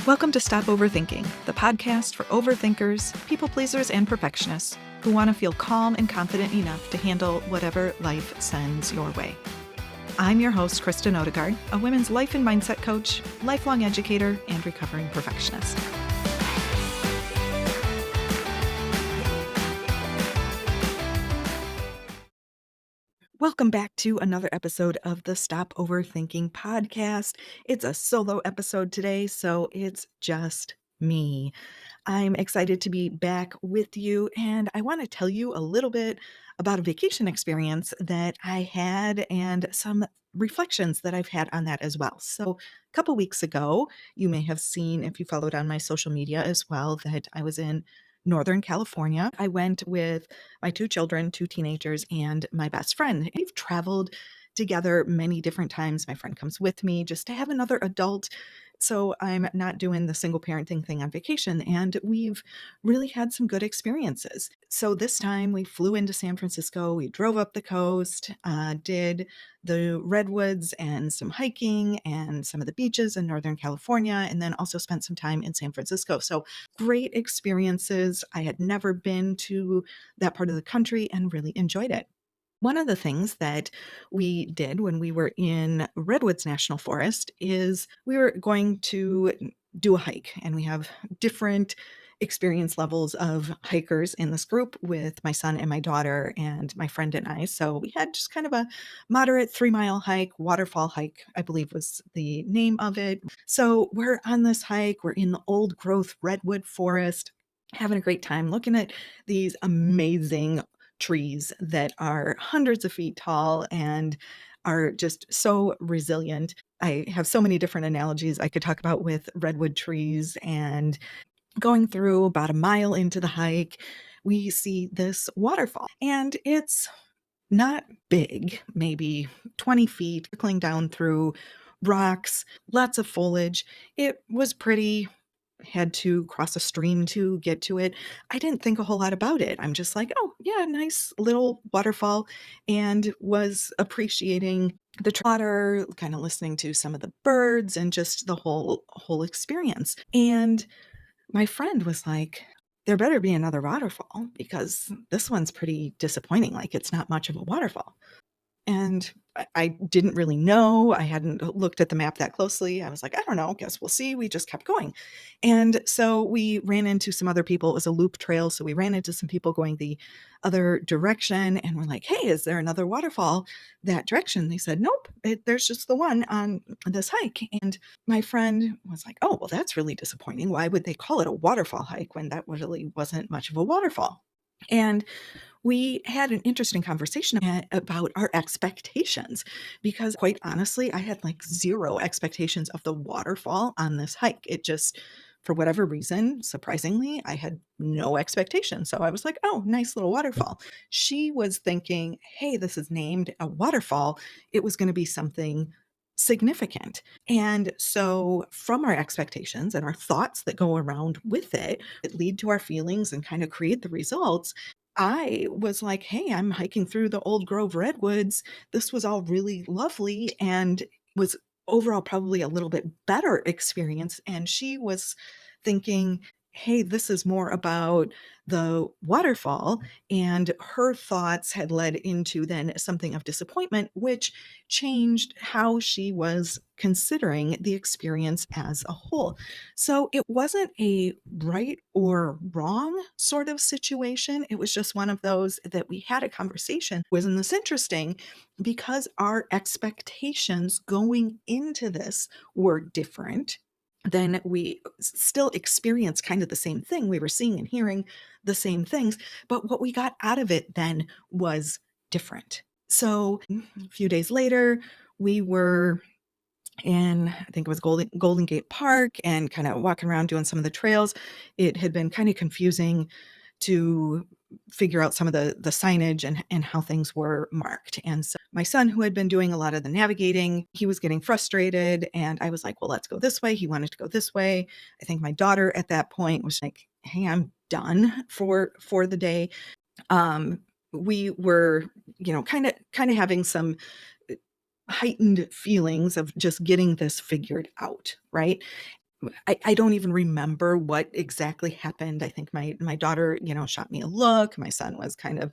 Welcome to Stop Overthinking, the podcast for overthinkers, people pleasers, and perfectionists who want to feel calm and confident enough to handle whatever life sends your way. I'm your host, Kristen, a women's life and mindset coach, lifelong educator, and recovering perfectionist. Welcome back to another episode of the Stop Overthinking podcast. It's a solo episode today, so it's just me. I'm excited to be back with you, and I want to tell you a little bit about a vacation experience that I had and some reflections that I've had on that as well. So, a couple weeks ago, you may have seen, if you followed on my social media as well, that I was in Northern California. I went with my two children, two teenagers, and my best friend. We've traveled together many different times. My friend comes with me just to have another adult. So I'm not doing the single parenting thing on vacation. And we've really had some good experiences. So this time we flew into San Francisco. We drove up the coast, did the redwoods and some hiking and some of the beaches in Northern California, and then also spent some time in San Francisco. So great experiences. I had never been to that part of the country and really enjoyed it. One of the things that we did when we were in Redwoods National Forest is we were going to do a hike, and we have different experience levels of hikers in this group with my son and my daughter and my friend and I. So we had just kind of a moderate 3-mile hike, waterfall hike, I believe was the name of it. So we're on this hike, we're in the old growth redwood forest, having a great time looking at these amazing trees that are hundreds of feet tall and are just so resilient. I have so many different analogies I could talk about with redwood trees. And going through about a mile into the hike, we see this waterfall, and it's not big, maybe 20 feet, trickling down through rocks, lots of foliage. It was pretty. Had to cross a stream to get to it. I didn't think a whole lot about it. I'm just like, oh, yeah, nice little waterfall, and was appreciating the water, kind of listening to some of the birds and just the whole experience. And my friend was like, there better be another waterfall because this one's pretty disappointing. Like, it's not much of a waterfall. And I didn't really know. I hadn't looked at the map that closely. I was like, I don't know, guess we'll see. We just kept going. And so we ran into some other people. It was a loop trail. So we ran into some people going the other direction, and we're like, hey, is there another waterfall that direction? They said, nope, there's just the one on this hike. And my friend was like, oh, well, that's really disappointing. Why would they call it a waterfall hike when that really wasn't much of a waterfall? And we had an interesting conversation about our expectations because, quite honestly, I had like zero expectations of the waterfall on this hike. It just, for whatever reason, surprisingly, I had no expectation. So I was like, oh, nice little waterfall. She was thinking, hey, this is named a waterfall. It was going to be something significant. And so, from our expectations and our thoughts that go around with it, that lead to our feelings and kind of create the results, I was like, "Hey, I'm hiking through the old grove redwoods. This was all really lovely and was overall probably a little bit better experience." And she was thinking, "Hey, this is more about the waterfall." And her thoughts had led into then something of disappointment, which changed how she was considering the experience as a whole. So it wasn't a right or wrong sort of situation. It was just one of those that we had a conversation. Wasn't this interesting? Because our expectations going into this were different, then we still experience kind of the same thing. We were seeing and hearing the same things, but what we got out of it then was different. So a few days later, we were in, I think it was Golden Gate Park, and kind of walking around doing some of the trails. It had been kind of confusing to figure out some of the signage and how things were marked. And so my son, who had been doing a lot of the navigating, he was getting frustrated, and I was like, well, let's go this way. He wanted to go this way. I think my daughter at that point was like, hey, I'm done for the day. We were, kind of having some heightened feelings of just getting this figured out, right? I don't even remember what exactly happened. I think my daughter, shot me a look. My son was kind of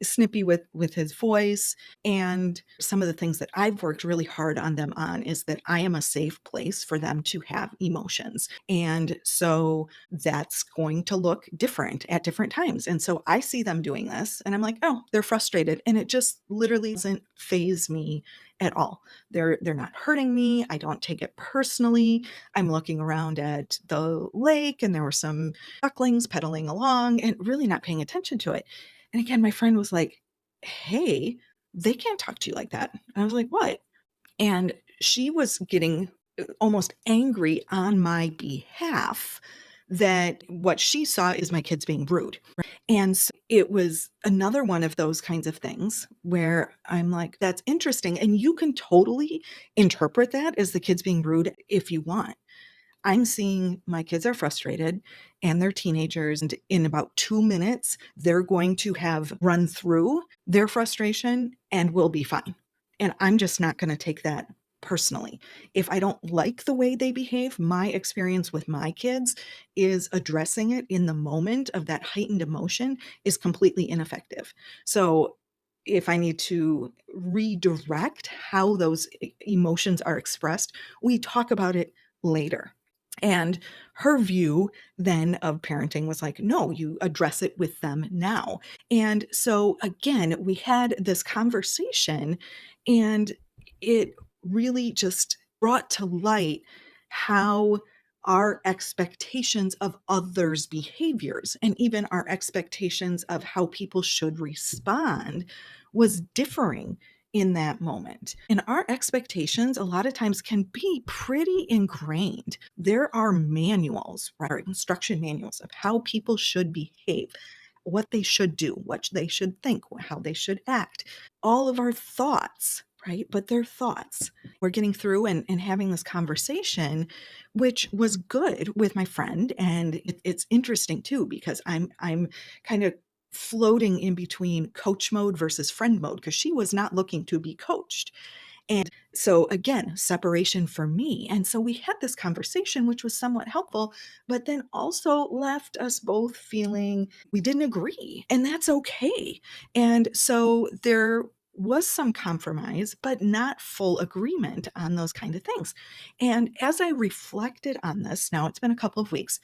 snippy with his voice. And some of the things that I've worked really hard on them on is that I am a safe place for them to have emotions. And so that's going to look different at different times. And so I see them doing this and I'm like, oh, they're frustrated. And it just literally doesn't phase me at all. They're not hurting me. I don't take it personally. I'm looking around at the lake and there were some ducklings pedaling along and really not paying attention to it. And again, my friend was like, "Hey, they can't talk to you like that." I was like, "What?" And she was getting almost angry on my behalf that what she saw is my kids being rude. And so it was another one of those kinds of things where I'm like, that's interesting. And you can totally interpret that as the kids being rude if you want. I'm seeing my kids are frustrated and they're teenagers. And in about 2 minutes, they're going to have run through their frustration and will be fine. And I'm just not going to take that personally. If I don't like the way they behave, my experience with my kids is addressing it in the moment of that heightened emotion is completely ineffective. So if I need to redirect how those emotions are expressed, we talk about it later. And her view then of parenting was like, no, you address it with them now. And so again, we had this conversation and it really just brought to light how our expectations of others' behaviors and even our expectations of how people should respond was differing in that moment. And our expectations a lot of times can be pretty ingrained. There are manuals, right, instruction manuals of how people should behave, what they should do, what they should think, how they should act. All of our thoughts, right? But they're thoughts. We're getting through and having this conversation, which was good with my friend. And it's interesting too, because I'm kind of floating in between coach mode versus friend mode because she was not looking to be coached. And so again, separation for me. And so we had this conversation, which was somewhat helpful, but then also left us both feeling we didn't agree. And that's okay. And so there was some compromise, but not full agreement on those kind of things. And as I reflected on this, now it's been a couple of weeks,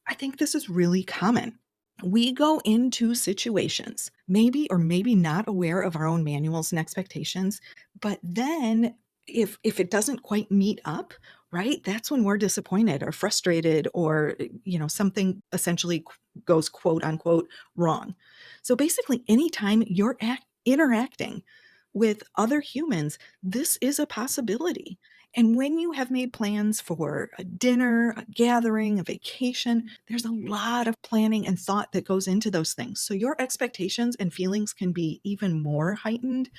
I think this is really common. We go into situations, maybe or maybe not aware of our own manuals and expectations, but then if it doesn't quite meet up, right? That's when we're disappointed or frustrated or something essentially goes quote unquote wrong. So basically anytime you're interacting with other humans, this is a possibility. And when you have made plans for a dinner, a gathering, a vacation, there's a lot of planning and thought that goes into those things. So your expectations and feelings can be even more heightened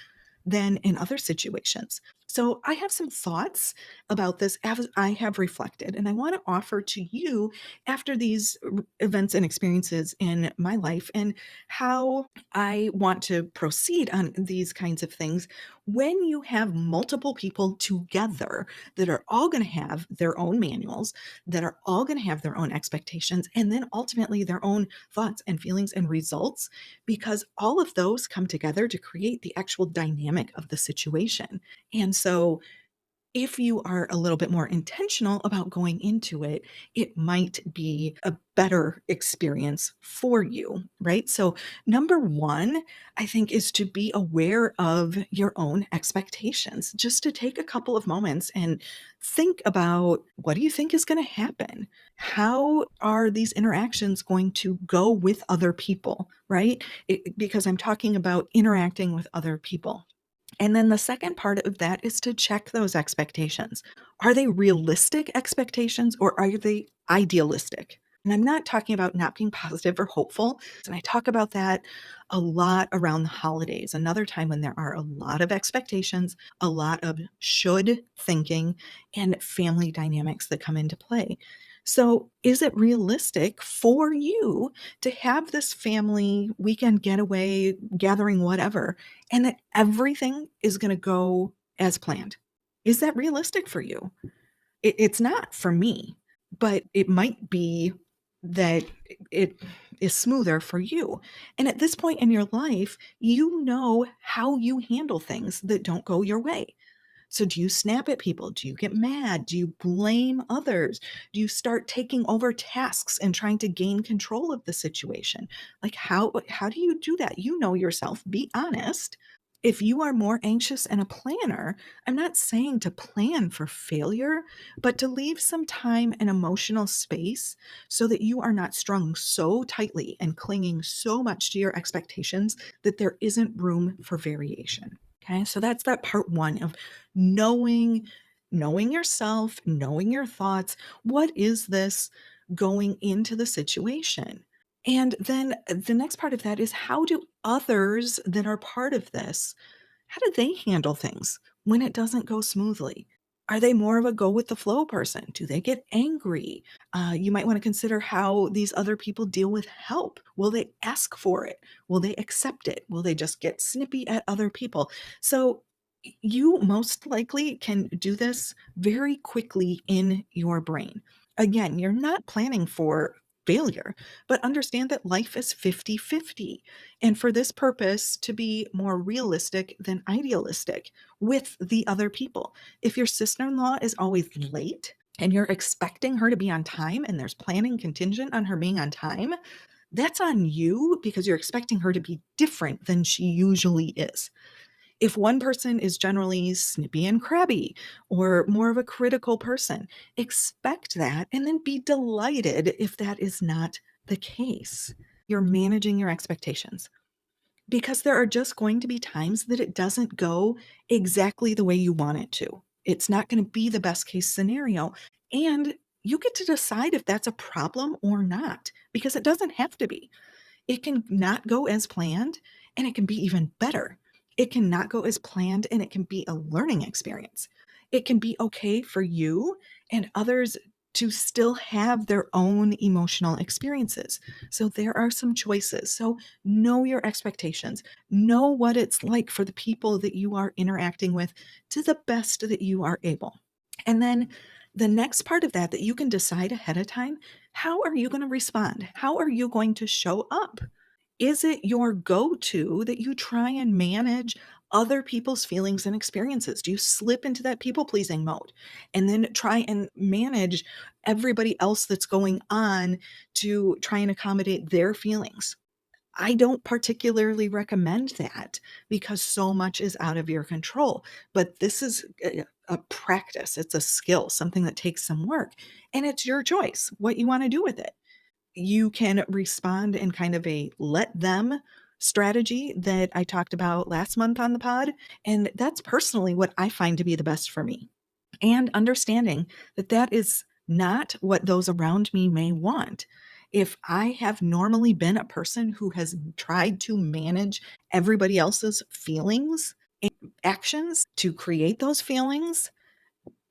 than in other situations. So I have some thoughts about this as I have reflected, and I want to offer to you after these events and experiences in my life and how I want to proceed on these kinds of things when you have multiple people together that are all going to have their own manuals, that are all going to have their own expectations, and then ultimately their own thoughts and feelings and results, because all of those come together to create the actual dynamic of the situation. And so if you are a little bit more intentional about going into it, it might be a better experience for you, right? So, number one, I think, is to be aware of your own expectations, just to take a couple of moments and think about what do you think is going to happen? How are these interactions going to go with other people, right? Because I'm talking about interacting with other people. And then the second part of that is to check those expectations. Are they realistic expectations or are they idealistic? And I'm not talking about not being positive or hopeful. And I talk about that a lot around the holidays, another time when there are a lot of expectations, a lot of should thinking, and family dynamics that come into play. So, is it realistic for you to have this family weekend getaway, gathering, whatever, and that everything is gonna go as planned? Is that realistic for you? It's not for me. but it might be that it is smoother for you. And at this point in your life, you know how you handle things that don't go your way. So, do you snap at people? Do you get mad? Do you blame others? Do you start taking over tasks and trying to gain control of the situation? Like, how do you do that? You know yourself. Be honest. If you are more anxious and a planner, I'm not saying to plan for failure, but to leave some time and emotional space so that you are not strung so tightly and clinging so much to your expectations that there isn't room for variation. Okay, so that's that part one of knowing knowing yourself, knowing your thoughts. What is this going into the situation? And then the next part of that is how do others that are part of this, how do they handle things when it doesn't go smoothly? Are they more of a go with the flow person? Do they get angry? You might want to consider how these other people deal with help. Will they ask for it? Will they accept it? Will they just get snippy at other people? So, you most likely can do this very quickly in your brain. Again, you're not planning for failure, but understand that life is 50-50, and for this purpose to be more realistic than idealistic with the other people. If your sister-in-law is always late and you're expecting her to be on time and there's planning contingent on her being on time, that's on you because you're expecting her to be different than she usually is. If one person is generally snippy and crabby or more of a critical person, expect that and then be delighted if that is not the case. You're managing your expectations because there are just going to be times that it doesn't go exactly the way you want it to. It's not going to be the best case scenario. And you get to decide if that's a problem or not because it doesn't have to be. It can not go as planned, and it can be even better. It can not go as planned, and it can be a learning experience. It can be okay for you and others to still have their own emotional experiences. So there are some choices. So know your expectations. Know what it's like for the people that you are interacting with to the best that you are able. And then the next part of that you can decide ahead of time, how are you going to respond? How are you going to show up? Is it your go-to that you try and manage other people's feelings and experiences? Do you slip into that people-pleasing mode and then try and manage everybody else that's going on to try and accommodate their feelings? I don't particularly recommend that because so much is out of your control. But this is a practice, it's a skill, something that takes some work, and it's your choice what you want to do with it. You can respond in kind of a let them strategy that I talked about last month on the pod. And that's personally what I find to be the best for me. And understanding that that is not what those around me may want. If I have normally been a person who has tried to manage everybody else's feelings and actions to create those feelings,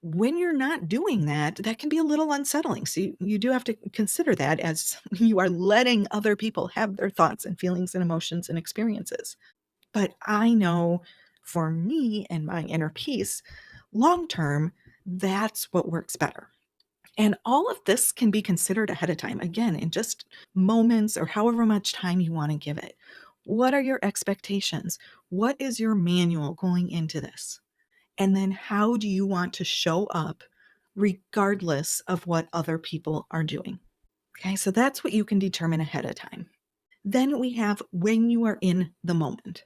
when you're not doing that, that can be a little unsettling. So you do have to consider that as you are letting other people have their thoughts and feelings and emotions and experiences. But I know for me and my inner peace, long term, that's what works better. And all of this can be considered ahead of time, again, in just moments or however much time you want to give it. What are your expectations? What is your manual going into this? And then how do you want to show up regardless of what other people are doing? Okay, so that's what you can determine ahead of time. Then we have when you are in the moment.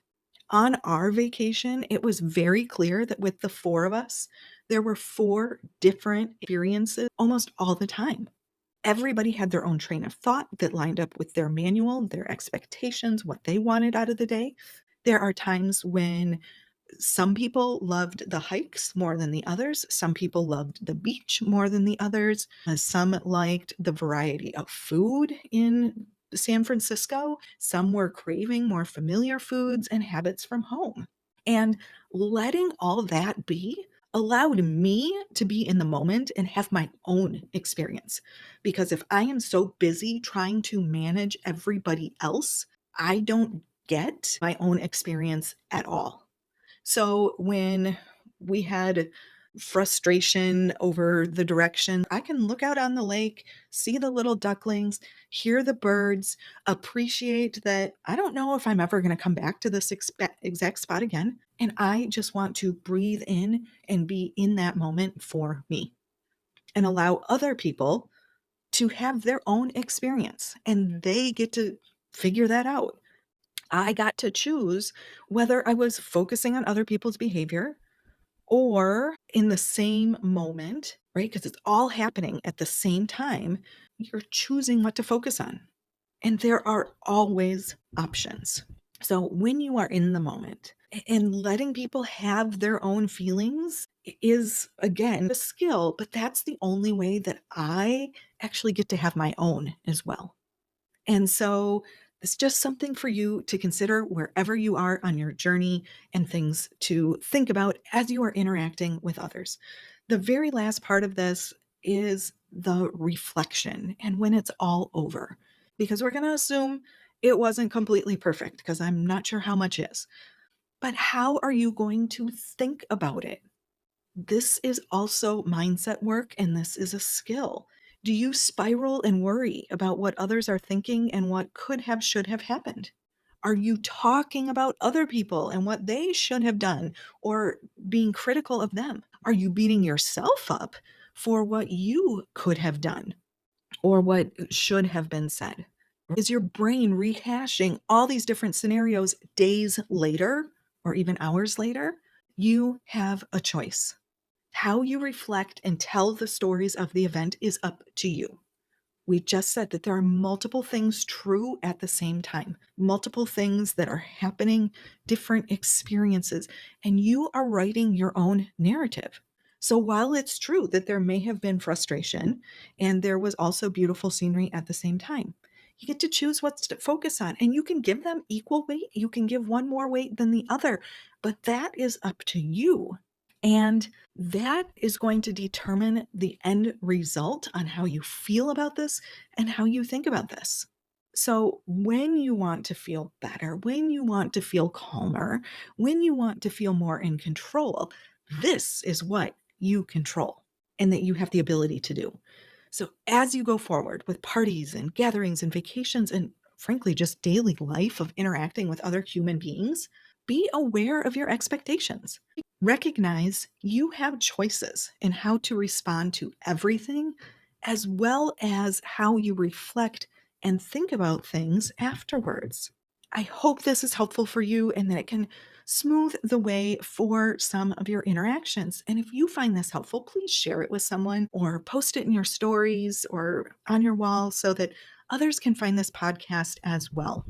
On our vacation, it was very clear that with the four of us, there were four different experiences almost all the time. Everybody had their own train of thought that lined up with their manual, their expectations, what they wanted out of the day. There are times when some people loved the hikes more than the others. Some people loved the beach more than the others. Some liked the variety of food in San Francisco. Some were craving more familiar foods and habits from home. And letting all that be allowed me to be in the moment and have my own experience. Because if I am so busy trying to manage everybody else, I don't get my own experience at all. So when we had frustration over the direction. I can look out on the lake, see the little ducklings, hear the birds, appreciate that I don't know if I'm ever going to come back to this exact spot again. And I just want to breathe in and be in that moment for me and allow other people to have their own experience and they get to figure that out. I got to choose whether I was focusing on other people's behavior or in the same moment, right? Because it's all happening at the same time. You're choosing what to focus on. And there are always options. So when you are in the moment and letting people have their own feelings is, again, a skill, but that's the only way that I actually get to have my own as well. And so it's just something for you to consider wherever you are on your journey and things to think about as you are interacting with others. The very last part of this is the reflection and when it's all over, because we're going to assume it wasn't completely perfect because I'm not sure how much is. But how are you going to think about it? This is also mindset work and this is a skill. Do you spiral and worry about what others are thinking and what could have, should have happened? Are you talking about other people and what they should have done or being critical of them? Are you beating yourself up for what you could have done or what should have been said? Is your brain rehashing all these different scenarios days later or even hours later? You have a choice. How you reflect and tell the stories of the event is up to you. We just said that there are multiple things true at the same time, multiple things that are happening, different experiences, and you are writing your own narrative. So while it's true that there may have been frustration and there was also beautiful scenery at the same time, you get to choose what to focus on and you can give them equal weight. You can give one more weight than the other, but that is up to you. And that is going to determine the end result on how you feel about this and how you think about this. So, when you want to feel better, when you want to feel calmer, when you want to feel more in control, this is what you control and that you have the ability to do. So, as you go forward with parties and gatherings and vacations, and frankly, just daily life of interacting with other human beings, be aware of your expectations. Recognize you have choices in how to respond to everything, as well as how you reflect and think about things afterwards. I hope this is helpful for you and that it can smooth the way for some of your interactions. And if you find this helpful, please share it with someone or post it in your stories or on your wall so that others can find this podcast as well.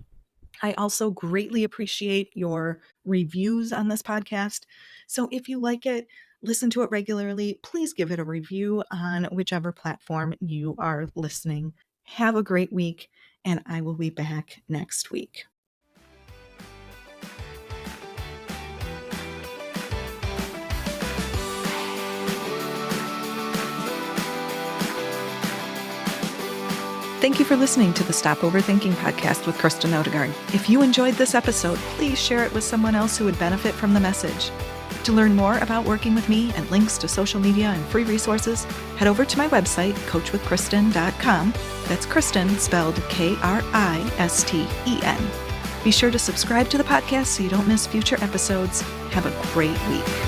I also greatly appreciate your reviews on this podcast. So if you like it, listen to it regularly, please give it a review on whichever platform you are listening. Have a great week, and I will be back next week. Thank you for listening to the Stop Overthinking podcast with Kristen. If you enjoyed this episode, please share it with someone else who would benefit from the message. To learn more about working with me and links to social media and free resources, head over to my website, coachwithkristen.com. That's Kristen spelled Kristen. Be sure to subscribe to the podcast so you don't miss future episodes. Have a great week.